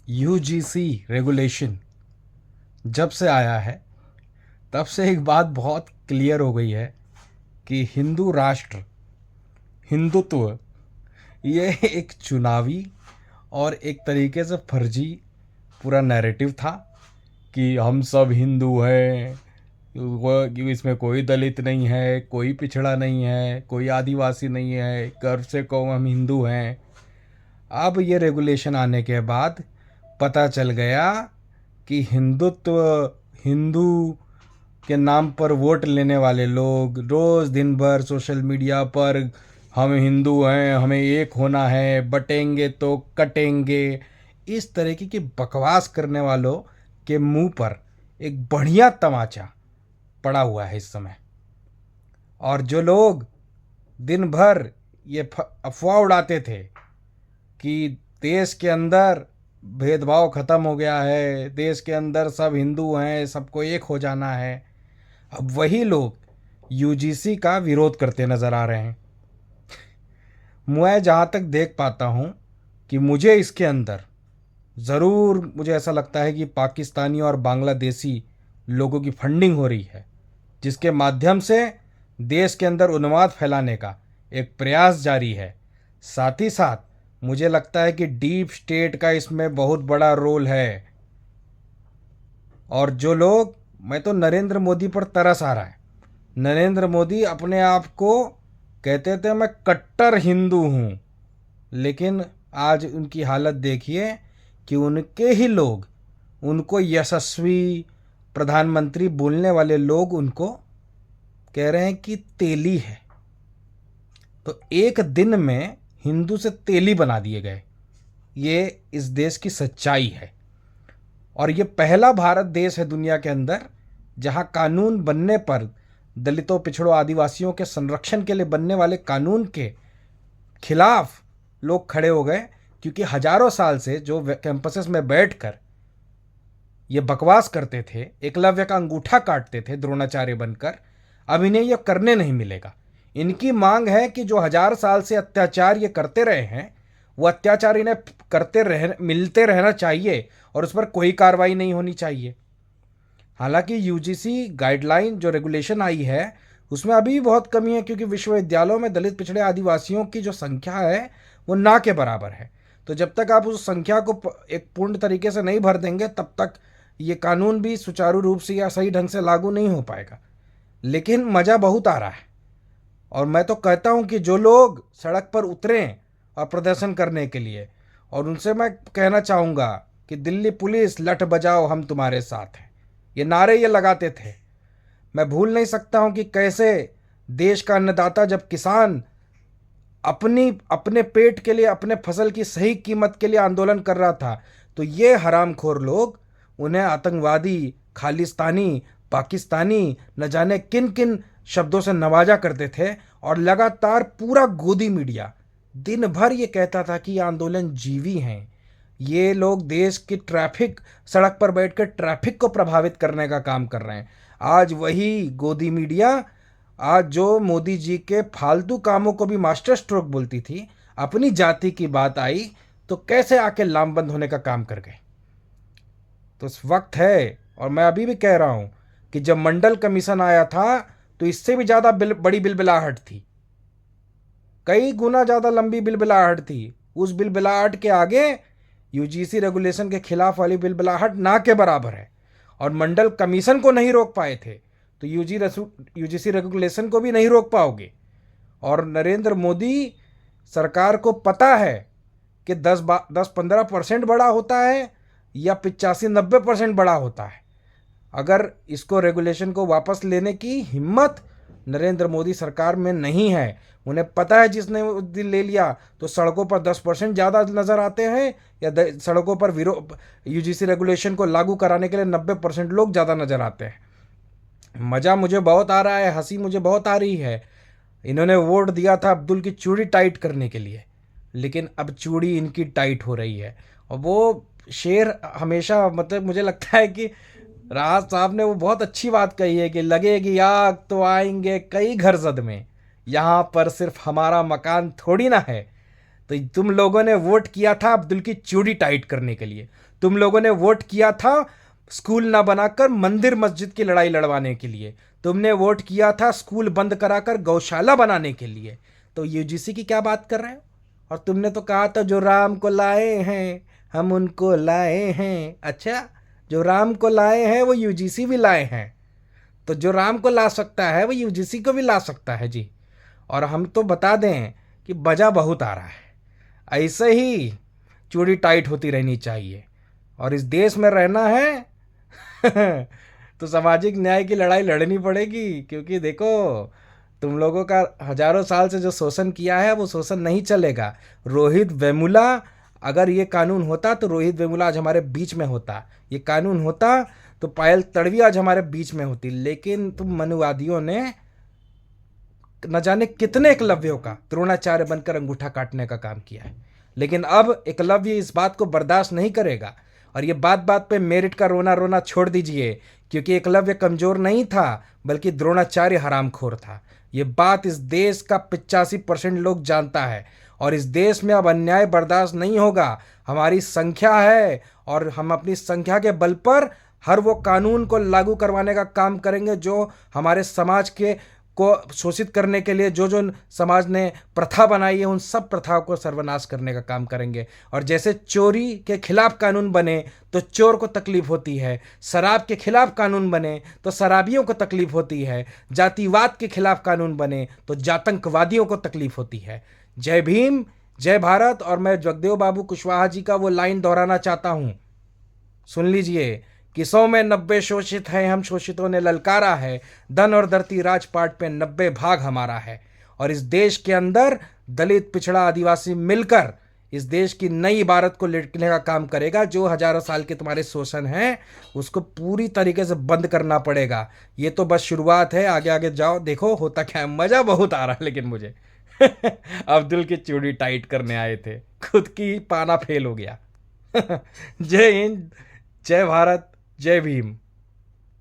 UGC regulation जब से आया है तब से एक बात बहुत क्लियर हो गई है कि हिंदू राष्ट्र, हिंदुत्व, ये एक चुनावी और एक तरीके से फर्जी पूरा नैरेटिव था कि हम सब हिंदू हैं। वो इसमें कोई दलित नहीं है, कोई पिछड़ा नहीं है, कोई आदिवासी नहीं है, गर्व से कहो हम हिंदू हैं। अब ये रेगुलेशन आने के बाद पता चल गया कि हिंदुत्व, हिंदू के नाम पर वोट लेने वाले लोग रोज़ दिन भर सोशल मीडिया पर हम हिंदू हैं, हमें एक होना है, बटेंगे तो कटेंगे, इस तरीके की बकवास करने वालों के मुंह पर एक बढ़िया तमाचा पड़ा हुआ है इस समय। और जो लोग दिन भर ये अफवाह उड़ाते थे कि देश के अंदर भेदभाव ख़त्म हो गया है, देश के अंदर सब हिंदू हैं, सबको एक हो जाना है, अब वही लोग यूजीसी का विरोध करते नज़र आ रहे हैं। मैं जहाँ तक देख पाता हूँ कि मुझे इसके अंदर ज़रूर मुझे ऐसा लगता है कि पाकिस्तानी और बांग्लादेशी लोगों की फंडिंग हो रही है, जिसके माध्यम से देश के अंदर उन्माद फैलाने का एक प्रयास जारी है। साथ ही साथ मुझे लगता है कि डीप स्टेट का इसमें बहुत बड़ा रोल है। और जो लोग, मैं तो नरेंद्र मोदी पर तरस आ रहा है। नरेंद्र मोदी अपने आप को कहते थे मैं कट्टर हिंदू हूँ, लेकिन आज उनकी हालत देखिए कि उनके ही लोग उनको यशस्वी प्रधानमंत्री बोलने वाले लोग उनको कह रहे हैं कि तेली है। तो एक दिन में हिंदू से तेली बना दिए गए, ये इस देश की सच्चाई है। और ये पहला भारत देश है दुनिया के अंदर जहाँ कानून बनने पर दलितों, पिछड़ों, आदिवासियों के संरक्षण के लिए बनने वाले कानून के खिलाफ लोग खड़े हो गए, क्योंकि हजारों साल से जो कैंपसेस में बैठकर ये बकवास करते थे, एकलव्य का अंगूठा काटते थे द्रोणाचार्य बनकर, अब इन्हें ये करने नहीं मिलेगा। इनकी मांग है कि जो 1000 साल से अत्याचार ये करते रहे हैं, वो अत्याचार इन्हें मिलते रहना चाहिए और उस पर कोई कार्रवाई नहीं होनी चाहिए। हालांकि यूजीसी गाइडलाइन जो रेगुलेशन आई है उसमें अभी भी बहुत कमी है, क्योंकि विश्वविद्यालयों में दलित, पिछड़े, आदिवासियों की जो संख्या है वो ना के बराबर है। तो जब तक आप उस संख्या को एक पूर्ण तरीके से नहीं भर देंगे तब तक ये कानून भी सुचारू रूप से या सही ढंग से लागू नहीं हो पाएगा। लेकिन मज़ा बहुत आ रहा है। और मैं तो कहता हूँ कि जो लोग सड़क पर उतरें और प्रदर्शन करने के लिए, और उनसे मैं कहना चाहूँगा कि दिल्ली पुलिस लठ बजाओ हम तुम्हारे साथ हैं, ये नारे ये लगाते थे। मैं भूल नहीं सकता हूँ कि कैसे देश का अन्नदाता, जब किसान अपने पेट के लिए, अपने फसल की सही कीमत के लिए आंदोलन कर रहा था, तो ये हरामखोर लोग उन्हें आतंकवादी, खालिस्तानी, पाकिस्तानी, न जाने किन किन शब्दों से नवाजा करते थे। और लगातार पूरा गोदी मीडिया दिन भर ये कहता था कि ये आंदोलन जीवी हैं, ये लोग देश की ट्रैफिक, सड़क पर बैठकर ट्रैफिक को प्रभावित करने का काम कर रहे हैं। आज वही गोदी मीडिया, आज जो मोदी जी के फालतू कामों को भी मास्टर स्ट्रोक बोलती थी, अपनी जाति की बात आई तो कैसे आके लामबंद होने का काम कर गए। तो इस वक्त है, और मैं अभी भी कह रहा हूं कि जब मंडल कमीशन आया था तो इससे भी ज़्यादा बड़ी बिलबिलाहट थी, कई गुना ज़्यादा लंबी बिलबिलाहट थी। उस बिलबिलाहट के आगे यूजीसी रेगुलेशन के खिलाफ वाली बिलबिलाहट ना के बराबर है। और मंडल कमीशन को नहीं रोक पाए थे तो यूजीसी रेगुलेशन को भी नहीं रोक पाओगे। और नरेंद्र मोदी सरकार को पता है कि 10-15% बड़ा होता है या 85-90% बड़ा होता है। अगर इसको, रेगुलेशन को वापस लेने की हिम्मत नरेंद्र मोदी सरकार में नहीं है। उन्हें पता है जिसने दिल ले लिया तो सड़कों पर 10% ज़्यादा नज़र आते हैं, या सड़कों पर यूजीसी रेगुलेशन को लागू कराने के लिए 90% लोग ज़्यादा नज़र आते हैं। मज़ा मुझे बहुत आ रहा है, हंसी मुझे बहुत आ रही है। इन्होंने वोट दिया था अब्दुल की चूड़ी टाइट करने के लिए, लेकिन अब चूड़ी इनकी टाइट हो रही है। और वो शेर हमेशा, मतलब मुझे लगता है कि राहत साहब ने वो बहुत अच्छी बात कही है कि लगेगी आग तो आएंगे कई घर जद में, यहाँ पर सिर्फ हमारा मकान थोड़ी ना है, तो तुम लोगों ने वोट किया था अब्दुल की चूड़ी टाइट करने के लिए, तुम लोगों ने वोट किया था स्कूल ना बनाकर मंदिर मस्जिद की लड़ाई लड़वाने के लिए, तुमने वोट किया था स्कूल बंद कराकर गौशाला बनाने के लिए। तो यूजीसी की क्या बात कर रहे हो? और तुमने तो कहा था जो राम को लाए हैं हम उनको लाए हैं। अच्छा, जो राम को लाए हैं वो यूजीसी भी लाए हैं, तो जो राम को ला सकता है वो यूजीसी को भी ला सकता है जी। और हम तो बता दें कि मज़ा बहुत आ रहा है, ऐसे ही चूड़ी टाइट होती रहनी चाहिए। और इस देश में रहना है तो सामाजिक न्याय की लड़ाई लड़नी पड़ेगी, क्योंकि देखो तुम लोगों का हजारों साल से जो शोषण किया है वो शोषण नहीं चलेगा। रोहित वेमुला, अगर ये कानून होता तो रोहित वेमुला आज हमारे बीच में होता, ये कानून होता तो पायल तड़वी आज हमारे बीच में होती। लेकिन तुम मनुवादियों ने न जाने कितने एकलव्यों का द्रोणाचार्य बनकर अंगूठा काटने का काम किया है। लेकिन अब एकलव्य इस बात को बर्दाश्त नहीं करेगा। और ये बात बात पे मेरिट का रोना रोना छोड़ दीजिए, क्योंकि एकलव्य कमजोर नहीं था बल्कि द्रोणाचार्य हरामखोर था। ये बात इस देश का 85% लोग जानता है। और इस देश में अब अन्याय बर्दाश्त नहीं होगा। हमारी संख्या है और हम अपनी संख्या के बल पर हर वो कानून को लागू करवाने का काम करेंगे जो हमारे समाज के को शोषित करने के लिए जो जो समाज ने प्रथा बनाई है उन सब प्रथाओं को सर्वनाश करने का काम करेंगे। और जैसे चोरी के खिलाफ कानून बने तो चोर को तकलीफ होती है, शराब के खिलाफ कानून बने तो शराबियों को तकलीफ होती है, जातिवाद के खिलाफ कानून बने तो जातंकवादियों को तकलीफ होती है। जय भीम, जय भारत। और मैं जगदेव बाबू कुशवाहा जी का वो लाइन दोहराना चाहता हूँ, सुन लीजिए कि 100 में 90 शोषित हैं, हम शोषितों ने ललकारा है, धन और धरती राजपाट पे 90 भाग हमारा है। और इस देश के अंदर दलित, पिछड़ा, आदिवासी मिलकर इस देश की नई इबारत को लिखने का काम करेगा। जो हजारों साल के तुम्हारे शोषण हैं उसको पूरी तरीके से बंद करना पड़ेगा। ये तो बस शुरुआत है, आगे आगे जाओ, देखो होता क्या है। मज़ा बहुत आ रहा है लेकिन मुझे अब्दुल की चूड़ी टाइट करने आए थे, खुद की पाना फेल हो गया। जय हिंद, जय भारत, जय भीम।